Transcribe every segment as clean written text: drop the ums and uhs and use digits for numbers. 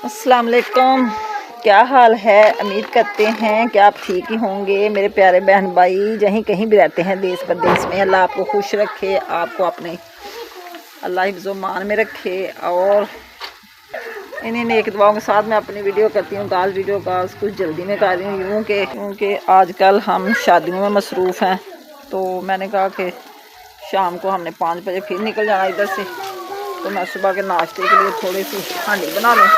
अस्सलाम वालेकुम, क्या हाल है। उम्मीद करते हैं कि आप ठीक ही होंगे। मेरे प्यारे बहन भाई जहीं कहीं भी रहते हैं देश प्रदेश में, अल्लाह आपको खुश रखे, आपको अपने अल्लाह हिफ्ज़-ओ-मान में रखे। और इन्हीं नेक दुआओं के साथ मैं अपनी वीडियो करती हूँ। गाज वीडियो गाज कुछ जल्दी में कर रही हूँ यूँ के क्योंकि आजकल हम शादियों में मसरूफ़ हैं। तो मैंने कहा कि शाम को हमने 5 बजे फिर निकल जाना इधर से, तो मैं सुबह के नाश्ते के लिए थोड़ी सी हांडी बना लूँ।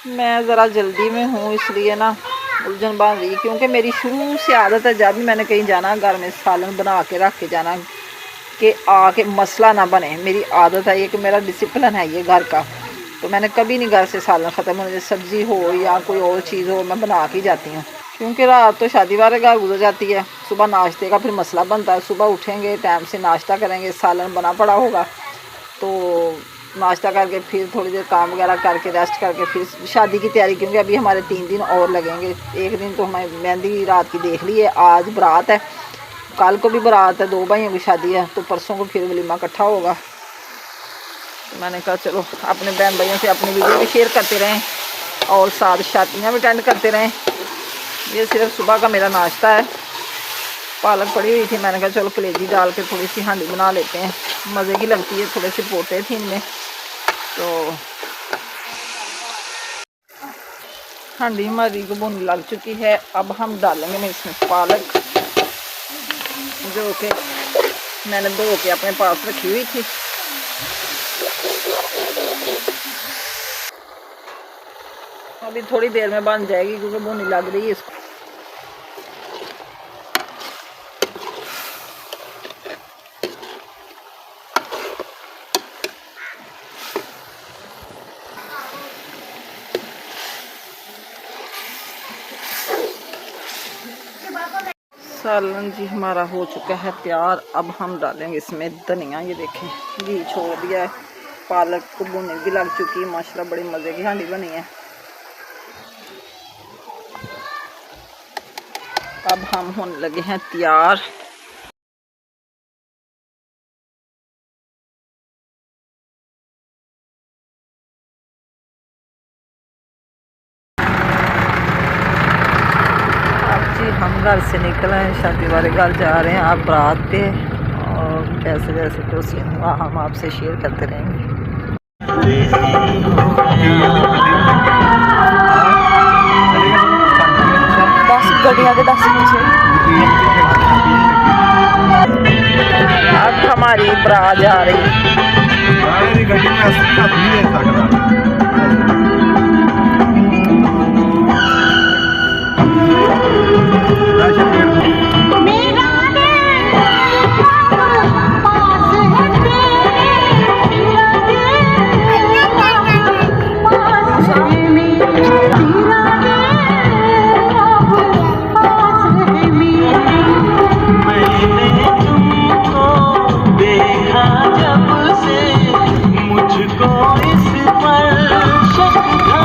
मैं ज़रा जल्दी में हूँ इसलिए ना उलझन बन रही, क्योंकि मेरी शुरू से आदत है जब भी मैंने कहीं जाना घर में सालन बना के रख के जाना कि आके मसला ना बने। मेरी आदत है ये कि मेरा डिसिप्लिन है ये घर का। तो मैंने कभी नहीं घर से सालन ख़त्म होने, सब्ज़ी हो या कोई और चीज़ हो मैं बना के जाती हूँ, क्योंकि रात तो शादी वाले घर गुजर जाती है। सुबह नाश्ते का फिर मसला बनता है, सुबह उठेंगे टाइम से नाश्ता करेंगे, सालन बना पड़ा होगा तो नाश्ता करके फिर थोड़ी देर काम वगैरह करके रेस्ट करके फिर शादी की तैयारी, क्योंकि अभी हमारे 3 दिन और लगेंगे। एक दिन तो हमें मेहंदी रात की देख ली है, आज बारात है, कल को भी बारात है, 2 भाइयों की शादी है, तो परसों को फिर वलीमा इकट्ठा होगा। तो मैंने कहा चलो अपने बहन भाइयों से अपनी वीडियो भी शेयर करते रहें और साथ शादियाँ भी अटेंड करते रहें। ये सिर्फ सुबह का मेरा नाश्ता है। पालक पड़ी हुई थी, मैंने कहा चलो कलेजी डाल के थोड़ी सी हांडी बना लेते हैं, मज़े की लगती है। थोड़े से पोटे थे इनमें, तो हांडी हमारी को भुन लग चुकी है। अब हम डालेंगे मैं इसमें पालक, जो कि मैंने धो के अपने पास रखी हुई थी। अभी थोड़ी देर में बन जाएगी क्योंकि भुनी लग रही है इसको। सालन जी हमारा हो चुका है तैयार। अब हम डालेंगे इसमें धनिया। ये देखें घी छोड़ दिया है, पालक को भुनी भी लग चुकी है माशाल्लाह, बड़ी मज़े की हांडी बनी है। अब हम होने लगे हैं तैयार। हम घर से निकले हैं, शादी वाले घर जा रहे हैं आप बारात पे, और जैसे जैसे तो सीन हुआ हम आपसे शेयर करते रहेंगे। बस गड्डियाँ के 10 अब हमारी बारात जा रही है। मुझको इस पर शक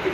अब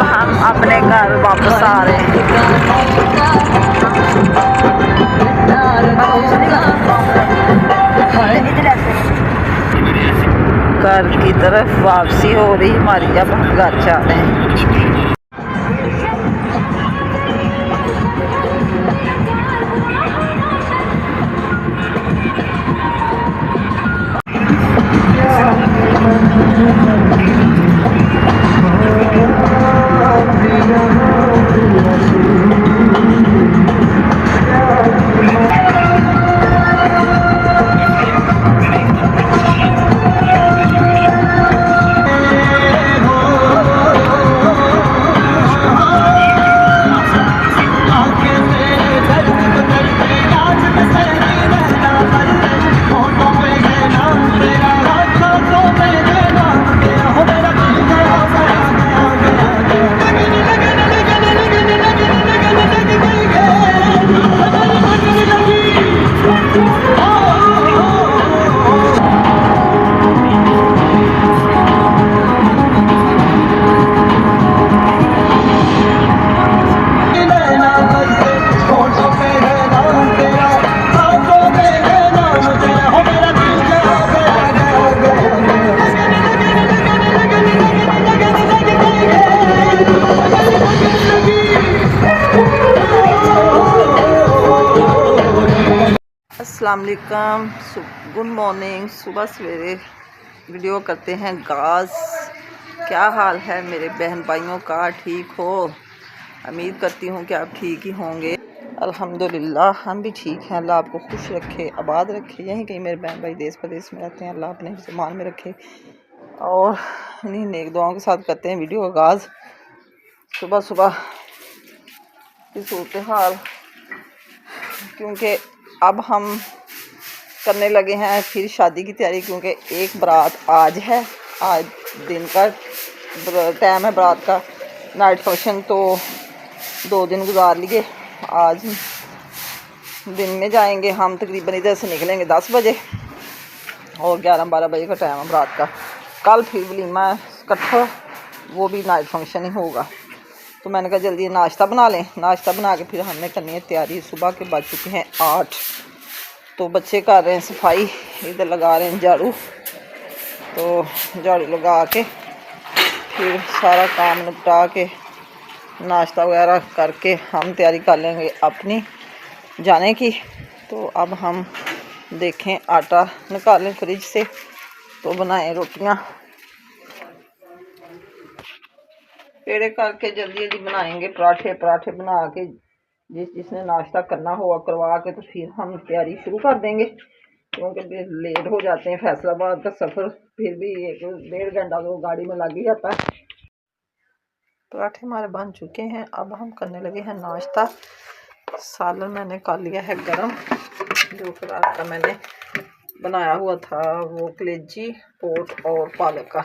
हम अपने घर वापस आ रहे हैं। घर की तरफ वापसी हो रही हमारी, अब हम घर जा रहे हैं। अस्सलाम वालेकुम, गुड मॉर्निंग। सुबह सवेरे वीडियो करते हैं गाज। क्या हाल है मेरे बहन भाइयों का? ठीक हो? उम्मीद करती हूँ कि आप ठीक ही होंगे। अल्हम्दुलिल्लाह हम भी ठीक हैं। अल्लाह आपको खुश रखे, आबाद रखे। यहीं कहीं मेरे बहन भाई देश प्रदेश में रहते हैं, अल्लाह अपने ईमान में रखे। और इन्हीं नेक दुआओं के साथ करते हैं वीडियो आगाज़। सुबह सुबह की सूरत हाल, क्योंकि अब हम करने लगे हैं फिर शादी की तैयारी, क्योंकि एक बारात आज है। आज दिन का टाइम है बारात का, नाइट फंक्शन तो 2 दिन गुजार लिए। आज दिन में जाएंगे हम, तकरीबन इधर से निकलेंगे 10 बजे और 11-12 बजे का टाइम है बारात का। कल फिर वलीमा इकट्ठा, वो भी नाइट फंक्शन ही होगा। तो मैंने कहा जल्दी नाश्ता बना लें। नाश्ता बना के फिर हमने करनी है तैयारी। सुबह के बज चुके हैं 8, तो बच्चे कर रहे हैं सफाई, इधर लगा रहे हैं झाड़ू। तो झाड़ू लगा के फिर सारा काम निपटा के नाश्ता वगैरह करके हम तैयारी कर लेंगे अपनी जाने की। तो अब हम देखें, आटा निकालें फ्रिज से तो बनाएं रोटियां। पेड़े करके जल्दी जल्दी बनाएंगे पराठे बना के जिसने नाश्ता करना होगा करवा के, तो फिर हम तैयारी शुरू कर देंगे, क्योंकि लेट हो जाते हैं। फैसलाबाद का सफ़र फिर भी 1-1.5 घंटा तो गाड़ी में लग ही जाता है। पराठे हमारे बन चुके हैं। अब हम करने लगे हैं नाश्ता। सालन मैंने कर लिया है गरम, जो कि रात का मैंने बनाया हुआ था, वो कलेजी, पोट और पालक का।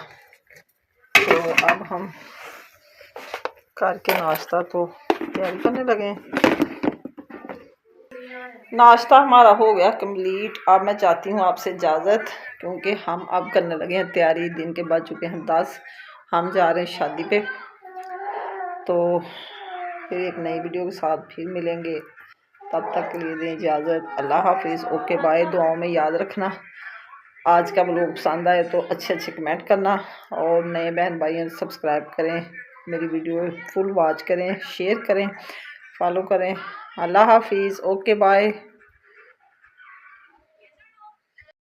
तो अब हम करके नाश्ता तो तैयारी करने लगे हैं। नाश्ता हमारा हो गया कंप्लीट। अब मैं चाहती हूँ आपसे इजाज़त, क्योंकि हम अब करने लगे हैं तैयारी। दिन के बज चुके हैं 10, हम जा रहे हैं शादी पे। तो फिर एक नई वीडियो के साथ फिर मिलेंगे, तब तक के लिए दें इजाज़त। अल्लाह हाफिज़, ओके बाय। दुआओं में याद रखना। आज का व्लॉग पसंद आए तो अच्छे कमेंट करना, और नए बहन भाई सब्सक्राइब करें, मेरी वीडियो फुल वॉच करें, शेयर करें, फॉलो करें। अल्लाह हाफिज़, ओके बाय।